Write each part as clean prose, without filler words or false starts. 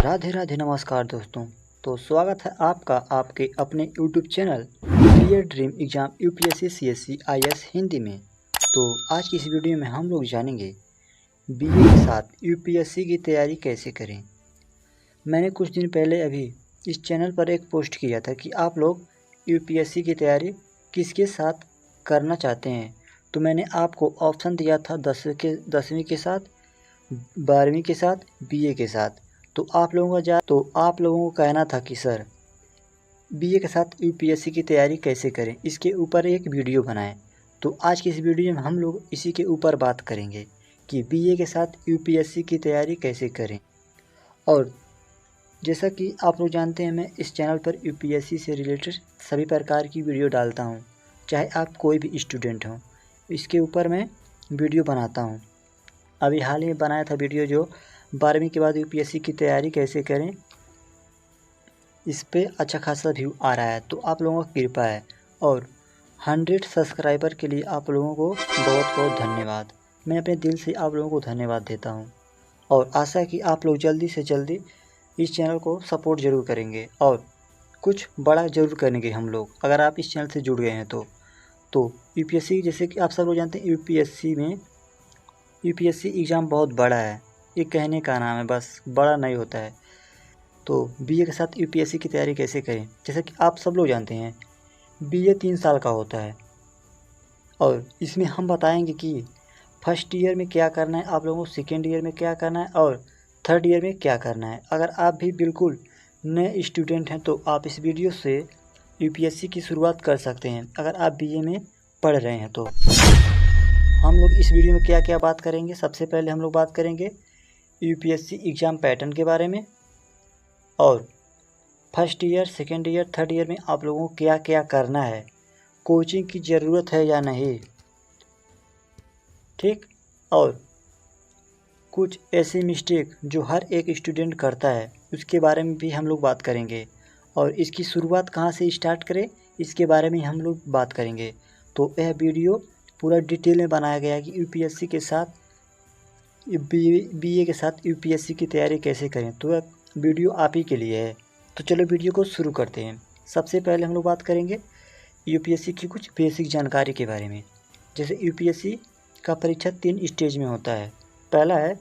राधे राधे नमस्कार दोस्तों। तो स्वागत है आपका आपके अपने YouTube channel BEd dream exam UPSC CSC IAS Hindi में। तो आज की इस वीडियो में हम लोग जानेंगे बीए के साथ यूपीएससी की तैयारी कैसे करें। मैंने कुछ दिन पहले अभी इस चैनल पर एक पोस्ट किया था कि आप लोग यूपीएससी की तैयारी किसके साथ करना चाहते हैं। तो मैंने आपको ऑप्शन दिया था 10वीं के साथ, 12वीं के साथ, बीए के साथ। तो आप लोगों को कहना था कि सर बीए के साथ यूपीएससी की तैयारी कैसे करें, इसके ऊपर एक वीडियो बनाएं। तो आज की इस वीडियो में हम लोग इसी के ऊपर बात करेंगे कि बीए के साथ यूपीएससी की तैयारी कैसे करें। और जैसा कि आप लोग जानते हैं, मैं इस चैनल पर यूपीएससी से रिलेटेड सभी प्रकार की वीडियो डालता हूं, चाहे आप कोई भी स्टूडेंट हो, इसके ऊपर मैं वीडियो बनाता हूं। अभी हाल ही में बनाया था वीडियो जो 12वीं के बाद यूपीएससी की तैयारी कैसे करें, इस पे अच्छा खासा व्यू आ रहा है। तो आप लोगों की कृपा है और 100 सब्सक्राइबर के लिए आप लोगों को बहुत बहुत धन्यवाद। मैं अपने दिल से आप लोगों को धन्यवाद देता हूं और आशा है कि आप लोग जल्दी से जल्दी इस चैनल को सपोर्ट ज़रूर करेंगे और कुछ बड़ा ज़रूर करेंगे हम लोग, अगर आप इस चैनल से जुड़ गए हैं तो यूपीएससी, जैसे कि आप सब लोग जानते हैं, यूपीएससी एग्ज़ाम बहुत बड़ा है। ये कहने का नाम है, बस बड़ा नहीं होता है। तो बीए के साथ यूपीएससी की तैयारी कैसे करें, जैसा कि आप सब लोग जानते हैं, बीए 3 साल का होता है और इसमें हम बताएंगे कि फर्स्ट ईयर में क्या करना है आप लोगों को, सेकेंड ईयर में क्या करना है और थर्ड ईयर में क्या करना है। अगर आप भी बिल्कुल नए स्टूडेंट हैं तो आप इस वीडियो से यूपीएससी की शुरुआत कर सकते हैं। अगर आप बीए में पढ़ रहे हैं तो हम लोग इस वीडियो में क्या क्या बात करेंगे। सबसे पहले हम लोग बात करेंगे यूपीएससी एग्ज़ाम पैटर्न के बारे में और first year, second year, third year में आप लोगों को क्या क्या करना है, कोचिंग की ज़रूरत है या नहीं, ठीक। और कुछ ऐसे मिस्टेक जो हर एक स्टूडेंट करता है उसके बारे में भी हम लोग बात करेंगे और इसकी शुरुआत कहाँ से स्टार्ट करें इसके बारे में हम लोग बात करेंगे। तो यह वीडियो पूरा डिटेल में बनाया गया है कि यूपीएससी के साथ बीए के साथ यूपीएससी की तैयारी कैसे करें। तो यह वीडियो आप ही के लिए है। तो चलो वीडियो को शुरू करते हैं। सबसे पहले हम लोग बात करेंगे यूपीएससी की कुछ बेसिक जानकारी के बारे में। जैसे यूपीएससी का परीक्षा 3 स्टेज में होता है। पहला है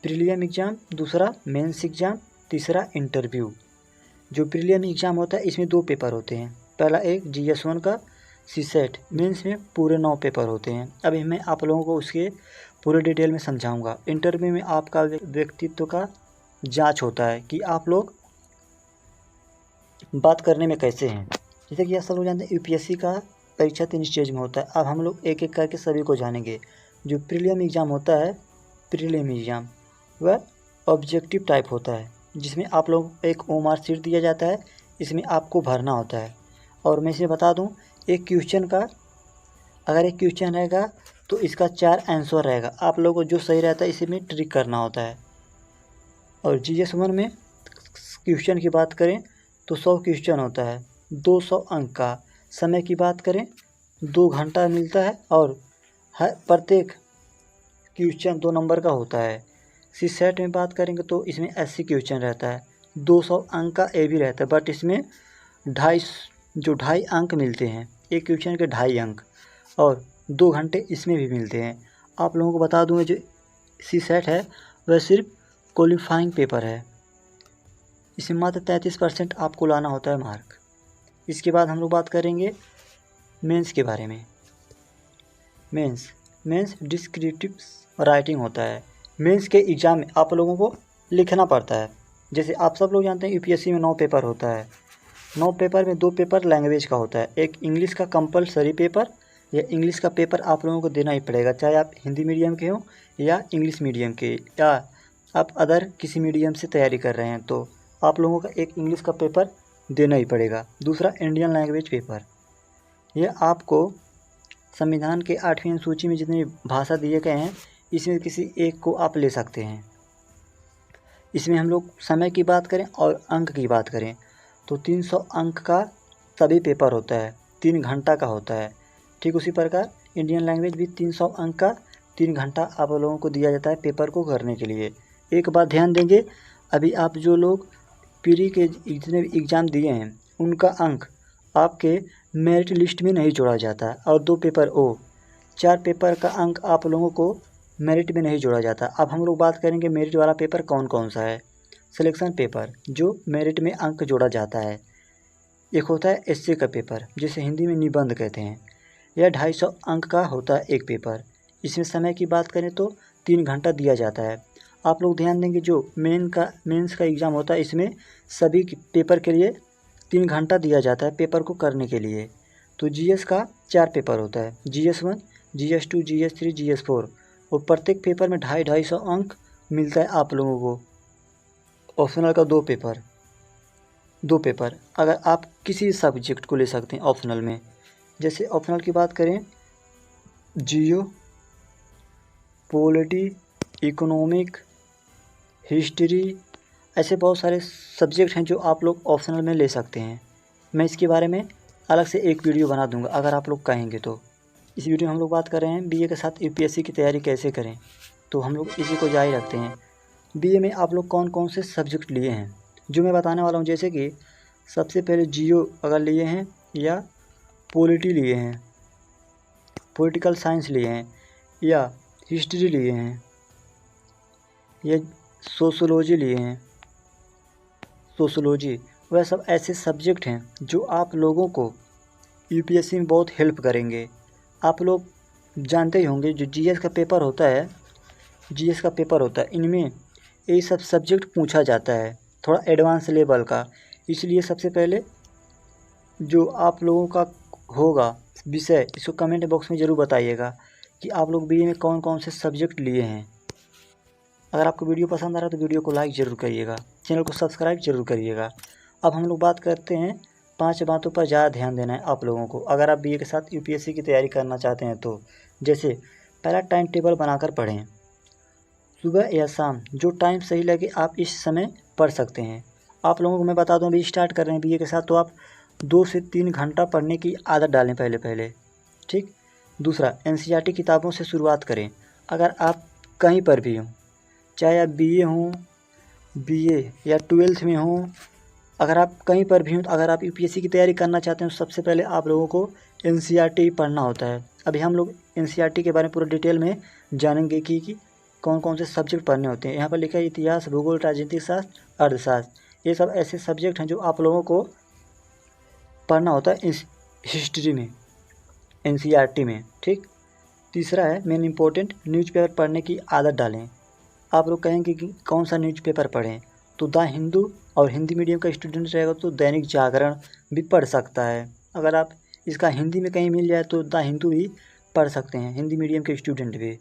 प्रीलिम एग्ज़ाम, दूसरा मेंस एग्ज़ाम, तीसरा इंटरव्यू। जो प्रीलिम एग्ज़ाम होता है इसमें 2 पेपर होते हैं। पहला एक GS1 का सीसेट, मेंस में पूरे 9 पेपर होते हैं। अभी मैं आप लोगों को उसके पूरे डिटेल में समझाऊंगा। इंटरव्यू में आपका व्यक्तित्व का जांच होता है कि आप लोग बात करने में कैसे हैं। जैसे कि आप सब लोग जानते हैं यूपीएससी का परीक्षा 3 स्टेज में होता है। अब हम लोग एक एक करके सभी को जानेंगे। जो प्रीलिम एग्ज़ाम होता है, प्रीलिम एग्ज़ाम वह ऑब्जेक्टिव टाइप होता है, जिसमें आप लोगों को एक ओएमआर शीट दिया जाता है, इसमें आपको भरना होता है। और मैं इसे बता दूं, एक क्वेश्चन का अगर एक क्वेश्चन रहेगा तो इसका 4 आंसर रहेगा। आप लोगों को जो सही रहता है इसी में ट्रिक करना होता है। और GS1 में क्वेश्चन की बात करें तो 100 क्वेश्चन होता है, 200 अंक का। समय की बात करें 2 घंटा मिलता है और हर प्रत्येक क्वेश्चन 2 नंबर का होता है। सीसेट में बात करेंगे तो इसमें 80 क्वेश्चन रहता है, 200 अंक का ए भी रहता है, बट इसमें 2.5 अंक मिलते हैं, एक क्वेश्चन के 2.5 अंक, और 2 घंटे इसमें भी मिलते हैं। आप लोगों को बता दूँ, जो सीसेट है वह सिर्फ क्वालिफाइंग पेपर है, इसमें मात्र 33% आपको लाना होता है मार्क। इसके बाद हम लोग बात करेंगे मेंस के बारे में। मेंस डिस्क्रिप्टिव राइटिंग होता है। मेंस के एग्ज़ाम में आप लोगों को लिखना पड़ता है। जैसे आप सब लोग जानते हैं यूपीएससी में 9 पेपर होता है। 9 पेपर में 2 पेपर लैंग्वेज का होता है। एक इंग्लिश का कंपलसरी पेपर, या इंग्लिश का पेपर आप लोगों को देना ही पड़ेगा, चाहे आप हिंदी मीडियम के हों या इंग्लिश मीडियम के, या आप अदर किसी मीडियम से तैयारी कर रहे हैं तो आप लोगों का एक इंग्लिश का पेपर देना ही पड़ेगा। दूसरा इंडियन लैंग्वेज पेपर, यह आपको संविधान के 8वीं अनुसूची में जितनी भाषा दिए गए हैं इसमें किसी एक को आप ले सकते हैं। इसमें हम लोग समय की बात करें और अंक की बात करें तो 300 अंक का सभी पेपर होता है, 3 घंटा का होता है। ठीक उसी प्रकार इंडियन लैंग्वेज भी 300 अंक का 3 घंटा आप लोगों को दिया जाता है पेपर को करने के लिए। एक बात ध्यान देंगे, अभी आप जो लोग प्री के जितने भी एग्ज़ाम दिए हैं उनका अंक आपके मेरिट लिस्ट में नहीं जोड़ा जाता, और 2 पेपर ओ 4 पेपर का अंक आप लोगों को मेरिट में नहीं जोड़ा जाता। अब हम लोग बात करेंगे मेरिट वाला पेपर कौन कौन सा है। सिलेक्शन पेपर जो मेरिट में अंक जोड़ा जाता है, एक होता है एसए का पेपर जिसे हिंदी में निबंध कहते हैं, यह 250 अंक का होता है एक पेपर। इसमें समय की बात करें तो 3 घंटा दिया जाता है। आप लोग ध्यान देंगे जो मेंस का एग्ज़ाम होता है इसमें सभी पेपर के लिए 3 घंटा दिया जाता है पेपर को करने के लिए। तो जीएस का 4 पेपर होता है, GS1, GS2, GS3, GS4, और प्रत्येक पेपर में 250 अंक मिलता है आप लोगों को। ऑप्शनल का 2 पेपर अगर आप किसी सब्जेक्ट को ले सकते हैं ऑप्शनल में। जैसे ऑप्शनल की बात करें, जियो, पॉलिटी, इकोनॉमिक, हिस्ट्री, ऐसे बहुत सारे सब्जेक्ट हैं जो आप लोग ऑप्शनल में ले सकते हैं। मैं इसके बारे में अलग से एक वीडियो बना दूंगा अगर आप लोग कहेंगे तो। इस वीडियो में हम लोग बात कर रहे हैं बीए के साथ यूपीएससी की तैयारी कैसे करें, तो हम लोग इसी को जारी रखते हैं। बीए में आप लोग कौन कौन से सब्जेक्ट लिए हैं जो मैं बताने वाला हूँ। जैसे कि सबसे पहले जियो अगर लिए हैं, या पॉलिटी लिए हैं, पॉलिटिकल साइंस लिए हैं, या हिस्ट्री लिए हैं, या सोशोलॉजी लिए हैं, सोशोलॉजी, वह सब ऐसे सब्जेक्ट हैं जो आप लोगों को यूपीएससी में बहुत हेल्प करेंगे। आप लोग जानते ही होंगे जो जीएस का पेपर होता है, इनमें ये सब सब्जेक्ट पूछा जाता है थोड़ा एडवांस लेवल का। इसलिए सबसे पहले जो आप लोगों का होगा विषय, इसको कमेंट बॉक्स में ज़रूर बताइएगा कि आप लोग बीए में कौन कौन से सब्जेक्ट लिए हैं। अगर आपको वीडियो पसंद आ रहा है तो वीडियो को लाइक ज़रूर करिएगा, चैनल को सब्सक्राइब ज़रूर करिएगा। अब हम लोग बात करते हैं 5 बातों पर ज़्यादा ध्यान देना है आप लोगों को अगर आप बीए के साथ यूपीएससी की तैयारी करना चाहते हैं तो। जैसे पहला, टाइम टेबल बनाकर पढ़ें। सुबह या शाम जो टाइम सही लगे आप इस समय पढ़ सकते हैं। आप लोगों को मैं बता दूं, अभी स्टार्ट कर रहे हैं बीए के साथ तो आप 2 से 3 घंटा पढ़ने की आदत डालें पहले, ठीक। दूसरा, एनसीईआरटी किताबों से शुरुआत करें। अगर आप कहीं पर भी हों, चाहे आप बीए या 12th में हों, अगर आप कहीं पर भी हों, तो अगर आप यूपीएससी की तैयारी करना चाहते हैं तो सबसे पहले आप लोगों को एनसीईआरटी पढ़ना होता है। अभी हम लोग एनसीईआरटी के बारे में पूरा डिटेल में जानेंगे कि कौन कौन से सब्जेक्ट पढ़ने होते हैं। यहाँ पर लिखा है इतिहास, भूगोल, राजनीतिक शास्त्र, अर्थशास्त्र, ये सब ऐसे सब्जेक्ट हैं जो आप लोगों को पढ़ना होता है हिस्ट्री में, एनसीईआरटी में, ठीक। तीसरा है मेन इम्पोर्टेंट, न्यूज़पेपर पढ़ने की आदत डालें। आप लोग कहेंगे कि कौन सा न्यूज़पेपर पढ़ें, तो द हिंदू, और हिंदी मीडियम का स्टूडेंट रहेगा तो दैनिक जागरण भी पढ़ सकता है। अगर आप इसका हिंदी में कहीं मिल जाए तो द हिंदू भी पढ़ सकते हैं, हिंदी मीडियम के स्टूडेंट भी।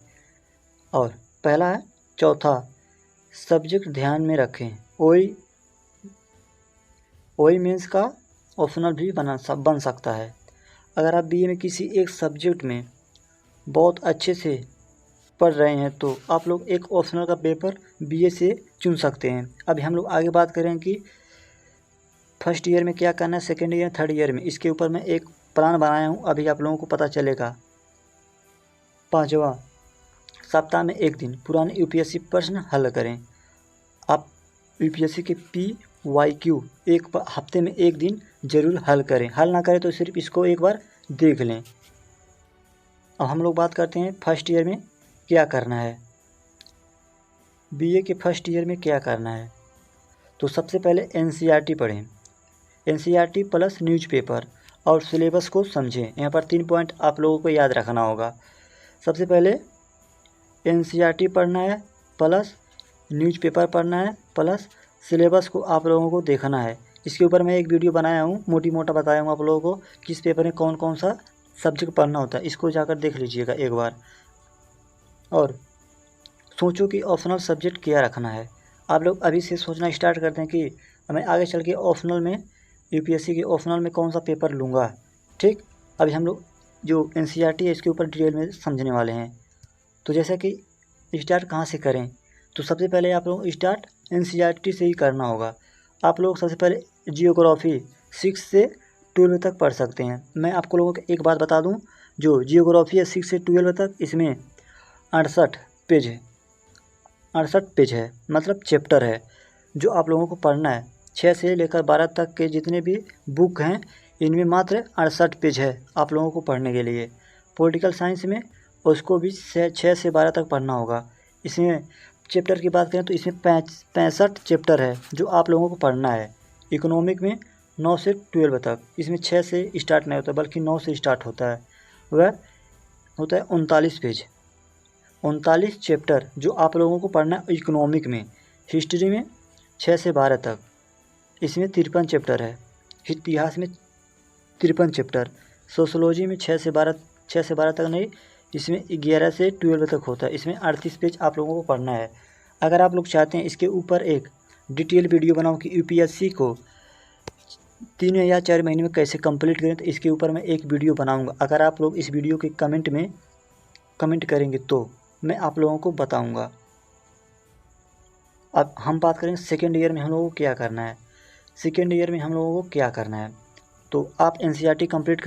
और पहला है, चौथा, सब्जेक्ट ध्यान में रखें। ओई मेंस का ऑप्शनल भी बन सकता है। अगर आप बीए में किसी एक सब्जेक्ट में बहुत अच्छे से पढ़ रहे हैं तो आप लोग एक ऑप्शनल का पेपर बीए से चुन सकते हैं। अभी हम लोग आगे बात करें कि फर्स्ट ईयर में क्या करना है, सेकेंड ईयर, थर्ड ईयर में, इसके ऊपर मैं एक प्लान बनाया हूँ, अभी आप लोगों को पता चलेगा। 5वां, सप्ताह में 1 दिन पुराने यूपीएससी प्रश्न हल करें। आप यूपीएससी के PYQ एक हफ्ते में 1 दिन ज़रूर हल करें। हल ना करें तो सिर्फ इसको एक बार देख लें। अब हम लोग बात करते हैं फर्स्ट ईयर में क्या करना है। बीए के फर्स्ट ईयर में क्या करना है, तो सबसे पहले एनसीईआरटी पढ़ें, एनसीईआरटी प्लस न्यूज़पेपर, और सिलेबस को समझें। यहाँ पर 3 पॉइंट आप लोगों को याद रखना होगा। सबसे पहले एनसीईआरटी पढ़ना है, प्लस न्यूज़पेपर पढ़ना है, प्लस सिलेबस को आप लोगों को देखना है। इसके ऊपर मैं एक वीडियो बनाया हूँ, मोटा बताया हूँ आप लोगों को किस पेपर में कौन कौन सा सब्जेक्ट पढ़ना होता है, इसको जाकर देख लीजिएगा एक बार। और सोचो कि ऑप्शनल सब्जेक्ट क्या रखना है। आप लोग अभी से सोचना स्टार्ट करते हैं कि मैं आगे चल के ऑप्शनल में, यूपीएससी के ऑप्शनल में कौन सा पेपर लूँगा, ठीक। अभी हम लोग जो एनसीईआरटी है इसके ऊपर डिटेल में समझने वाले हैं। तो जैसा कि स्टार्ट कहाँ से करें, तो सबसे पहले आप लोग स्टार्ट एनसीईआरटी से ही करना होगा। आप लोग सबसे पहले जियोग्राफी 6 से 12 तक पढ़ सकते हैं। मैं आपको लोगों को एक बात बता दूं, जो जियोग्राफी है 6 से 12 तक, इसमें 68 पेज है, 68 पेज है, मतलब चैप्टर है। जो आप लोगों को पढ़ना है। 6 से लेकर 12 तक के जितने भी बुक हैं इनमें मात्र 68 पेज है आप लोगों को पढ़ने के लिए। पॉलिटिकल साइंस में उसको भी 6 से 12 तक पढ़ना होगा। इसमें चैप्टर की बात करें तो इसमें 65 चैप्टर है जो आप लोगों को पढ़ना है। इकोनॉमिक में 9 से 12 तक, इसमें 6 से स्टार्ट नहीं होता बल्कि 9 से स्टार्ट होता है। वह होता है 39 पेज, 39 चैप्टर जो आप लोगों को पढ़ना है इकोनॉमिक में। हिस्ट्री में 6 से 12 तक, इसमें 53 चैप्टर है। इतिहास में 53 चैप्टर। सोशोलॉजी में 6 से 12 तक नहीं, इसमें 11 से 12 तक होता है। इसमें 38 पेज आप लोगों को पढ़ना है। अगर आप लोग चाहते हैं इसके ऊपर एक डिटेल वीडियो बनाऊं कि यूपीएससी को 3 या 4 महीने में कैसे कंप्लीट करें, तो इसके ऊपर मैं एक वीडियो बनाऊंगा। अगर आप लोग इस वीडियो के कमेंट में कमेंट करेंगे तो मैं आप लोगों को बताऊंगा। अब हम बात करें सेकेंड ईयर में हम लोगों को क्या करना है। सेकेंड ईयर में हम लोगों को क्या करना है, तो आप एनसीईआरटी कंप्लीट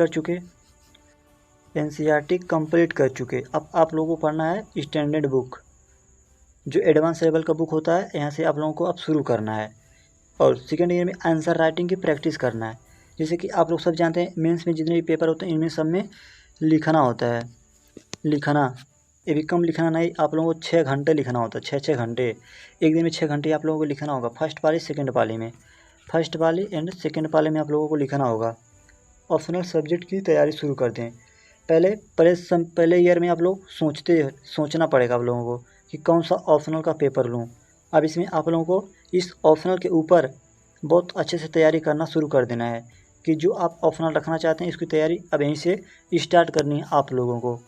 कर चुके, अब आप लोगों को पढ़ना है स्टैंडर्ड बुक, जो एडवांस लेवल का बुक होता है। यहाँ से आप लोगों को अब शुरू करना है और सेकेंड ईयर में आंसर राइटिंग की प्रैक्टिस करना है। जैसे कि आप लोग सब जानते हैं मेंस में जितने भी पेपर होते हैं इनमें सब में लिखना होता है। लिखना ये भी कम लिखना नहीं, आप लोगों को 6 घंटे लिखना होता है। 6 घंटे, एक दिन में 6 घंटे आप लोगों को लिखना होगा। फर्स्ट पाली सेकंड पाली में, फर्स्ट पाली एंड सेकंड पाली में आप लोगों को लिखना होगा। ऑप्शनल सब्जेक्ट की तैयारी शुरू कर दें। पहले ईयर में आप लोग सोचना पड़ेगा आप लोगों को कि कौन सा ऑप्शनल का पेपर लूँ। अब इसमें आप लोगों को इस ऑप्शनल के ऊपर बहुत अच्छे से तैयारी करना शुरू कर देना है कि जो आप ऑप्शनल रखना चाहते हैं इसकी तैयारी अब यहीं से स्टार्ट करनी है आप लोगों को।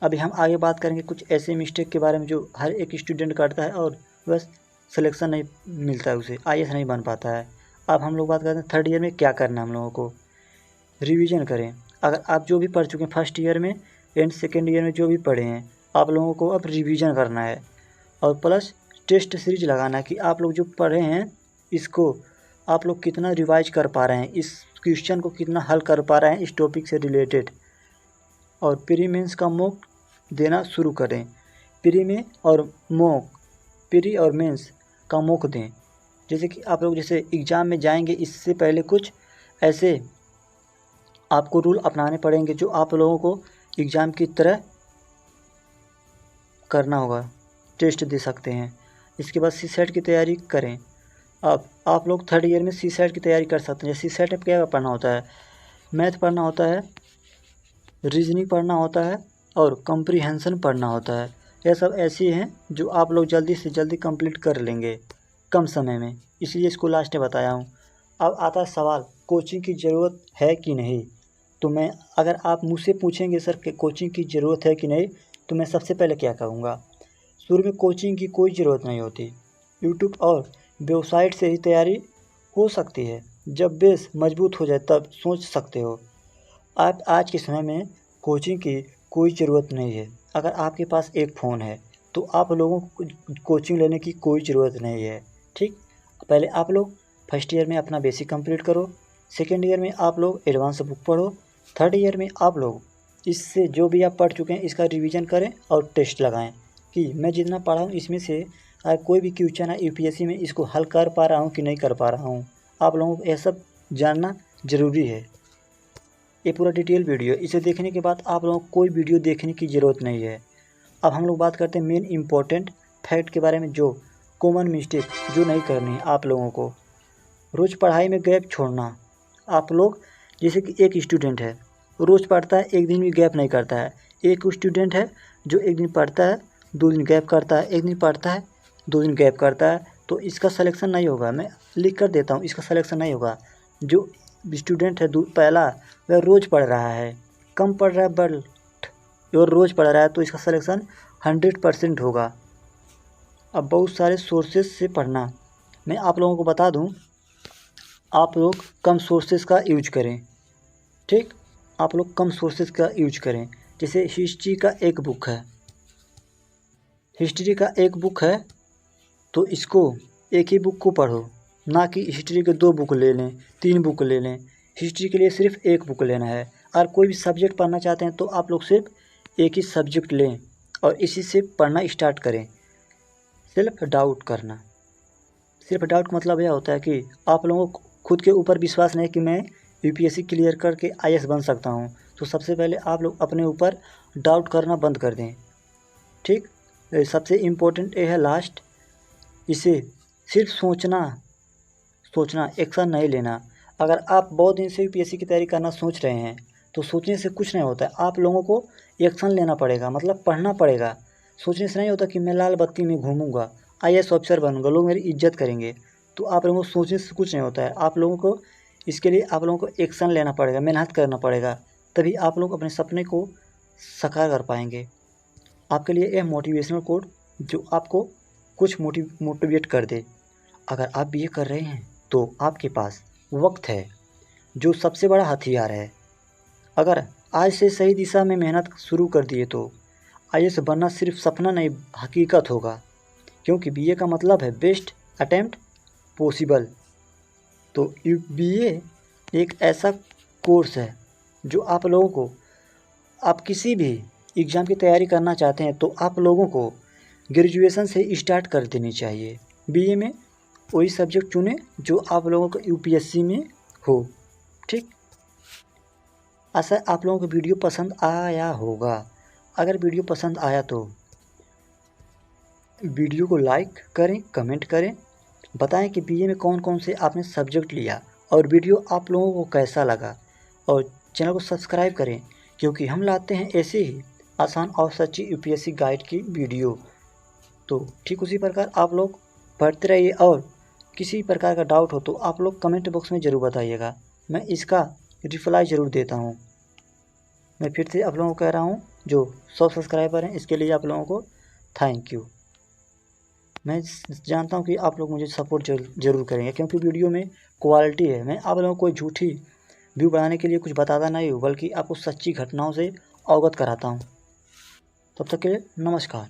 अभी हम आगे बात करेंगे कुछ ऐसे मिस्टेक के बारे में जो हर एक स्टूडेंट करता है और बस सिलेक्शन नहीं मिलता है, उसे आईएएस नहीं बन पाता है। अब हम लोग बात करते हैं थर्ड ईयर में क्या करना है हम लोगों को। रिवीजन करें। अगर आप जो भी पढ़ चुके हैं फर्स्ट ईयर में एंड सेकेंड ईयर में जो भी पढ़े हैं, आप लोगों को अब रिवीजन करना है और प्लस टेस्ट सीरीज लगाना है कि आप लोग जो पढ़े हैं इसको आप लोग कितना रिवाइज कर पा रहे हैं, इस क्वेश्चन को कितना हल कर पा रहे हैं इस टॉपिक से रिलेटेड। और प्री मेंस का मॉक देना शुरू करें। प्री और मेंस का मॉक दें। जैसे कि आप लोग जैसे एग्ज़ाम में जाएंगे इससे पहले कुछ ऐसे आपको रूल अपनाने पड़ेंगे जो आप लोगों को एग्ज़ाम की तरह करना होगा, टेस्ट दे सकते हैं। इसके बाद सीसेट की तैयारी करें। अब आप लोग थर्ड ईयर में सीसेट की तैयारी कर सकते हैं। सीसेट में क्या पढ़ना होता है, मैथ पढ़ना होता है, रीजनिंग पढ़ना होता है और कॉम्प्रिहेंशन पढ़ना होता है। यह सब ऐसी हैं जो आप लोग जल्दी से जल्दी कंप्लीट कर लेंगे कम समय में, इसलिए इसको लास्ट में बताया हूँ। अब आता है सवाल कोचिंग की ज़रूरत है कि नहीं। तो मैं अगर आप मुझसे पूछेंगे सर कि कोचिंग की ज़रूरत है कि नहीं, तो मैं सबसे पहले क्या कहूँगा, शुरू में कोचिंग की कोई ज़रूरत नहीं होती। यूट्यूब और वेबसाइट से ही तैयारी हो सकती है। जब बेस मजबूत हो जाए तब सोच सकते हो। आप आज के समय में कोचिंग की कोई ज़रूरत नहीं है। अगर आपके पास एक फ़ोन है तो आप लोगों को कोचिंग लेने की कोई ज़रूरत नहीं है। ठीक, पहले आप लोग फर्स्ट ईयर में अपना बेसिक कंप्लीट करो, सेकेंड ईयर में आप लोग एडवांस बुक पढ़ो, थर्ड ईयर में आप लोग इससे जो भी आप पढ़ चुके हैं इसका रिवीजन करें और टेस्ट लगाएं कि मैं जितना पढ़ा हूँ इसमें से अगर कोई भी क्वेश्चन है यूपीएससी में इसको हल कर पा रहा हूँ कि नहीं कर पा रहा हूँ। आप लोगों को यह सब जानना ज़रूरी है। ये पूरा डिटेल वीडियो, इसे देखने के बाद आप लोगों को कोई वीडियो देखने की ज़रूरत नहीं है। अब हम लोग बात करते हैं मेन इम्पोर्टेंट फैक्ट के बारे में, जो कॉमन मिस्टेक जो नहीं करनी है आप लोगों को। रोज़ पढ़ाई में गैप छोड़ना। आप लोग जैसे कि एक स्टूडेंट है रोज़ पढ़ता है, एक दिन भी गैप नहीं करता है। एक स्टूडेंट है जो एक दिन पढ़ता है 2 दिन गैप करता है, एक दिन पढ़ता है 2 दिन गैप करता है, तो इसका सिलेक्शन नहीं होगा। मैं लिख कर देता हूँ, इसका सिलेक्शन नहीं होगा। जो स्टूडेंट है पहला वह रोज़ पढ़ रहा है, कम पढ़ रहा है बट और रोज़ पढ़ रहा है, तो इसका सिलेक्शन 100% होगा। अब बहुत सारे सोर्सेज से पढ़ना। मैं आप लोगों को बता दूं, आप लोग कम सोर्सेज का यूज करें। ठीक, आप लोग कम सोर्सेज का यूज करें। जैसे हिस्ट्री का एक बुक है तो इसको एक ही बुक को पढ़ो, ना कि हिस्ट्री के 2 बुक ले लें 3 बुक ले लें। हिस्ट्री के लिए सिर्फ एक बुक लेना है। और कोई भी सब्जेक्ट पढ़ना चाहते हैं तो आप लोग सिर्फ एक ही सब्जेक्ट लें और इसी से पढ़ना स्टार्ट करें। सेल्फ डाउट करना। सिर्फ डाउट का मतलब यह होता है कि आप लोगों को खुद के ऊपर विश्वास नहीं कि मैं यूपीएससी क्लियर करके आईएएस बन सकता हूँ। तो सबसे पहले आप लोग अपने ऊपर डाउट करना बंद कर दें। ठीक, सबसे इम्पोर्टेंट ये है लास्ट, इसे सिर्फ सोचना एक्शन नहीं लेना। अगर आप बहुत दिन से यूपीएससी की तैयारी करना सोच रहे हैं तो सोचने से कुछ नहीं होता है, आप लोगों को एक्शन लेना पड़ेगा, मतलब पढ़ना पड़ेगा। सोचने से नहीं होता कि मैं लाल बत्ती में घूमूंगा, आईएएस ऑफिसर बनूंगा, लोग मेरी इज्जत करेंगे। तो आप लोगों को सोचने से कुछ नहीं होता है, आप लोगों को इसके लिए आप लोगों को एक्शन लेना पड़ेगा, मेहनत करना पड़ेगा, तभी आप लोग अपने सपने को साकार कर पाएंगे। आपके लिए यह मोटिवेशनल कोड जो आपको कुछ मोटिवेट कर दे। अगर आप बीए कर रहे हैं तो आपके पास वक्त है, जो सबसे बड़ा हथियार है। अगर आज से सही दिशा में मेहनत शुरू कर दिए तो आईएएस बनना सिर्फ सपना नहीं, हकीकत होगा। क्योंकि बीए का मतलब है बेस्ट अटेम्प्ट पॉसिबल। तो बीए एक ऐसा कोर्स है जो आप लोगों को, आप किसी भी एग्ज़ाम की तैयारी करना चाहते हैं तो आप लोगों को ग्रेजुएशन से स्टार्ट कर देनी चाहिए। बीए में वही सब्जेक्ट चुने जो आप लोगों को यूपीएससी में हो। ठीक, ऐसा आप लोगों को वीडियो पसंद आया होगा। अगर वीडियो पसंद आया तो वीडियो को लाइक करें, कमेंट करें, बताएं कि बीए में कौन कौन से आपने सब्जेक्ट लिया और वीडियो आप लोगों को कैसा लगा। और चैनल को सब्सक्राइब करें, क्योंकि हम लाते हैं ऐसे ही आसान और सच्ची यूपीएससी गाइड की वीडियो। तो ठीक उसी प्रकार आप लोग पढ़ते रहिए, और किसी प्रकार का डाउट हो तो आप लोग कमेंट बॉक्स में ज़रूर बताइएगा, मैं इसका रिप्लाई ज़रूर देता हूँ। मैं फिर से आप लोगों को कह रहा हूँ, जो 100 सब्सक्राइबर हैं इसके लिए आप लोगों को थैंक यू। मैं जानता हूँ कि आप लोग मुझे सपोर्ट जरूर करेंगे, क्योंकि वीडियो में क्वालिटी है। मैं आप लोगों को कोई झूठी व्यू बनाने के लिए कुछ बताता नहीं हूँ, बल्कि आपको सच्ची घटनाओं से अवगत कराता हूँ। तब तक के लिए नमस्कार।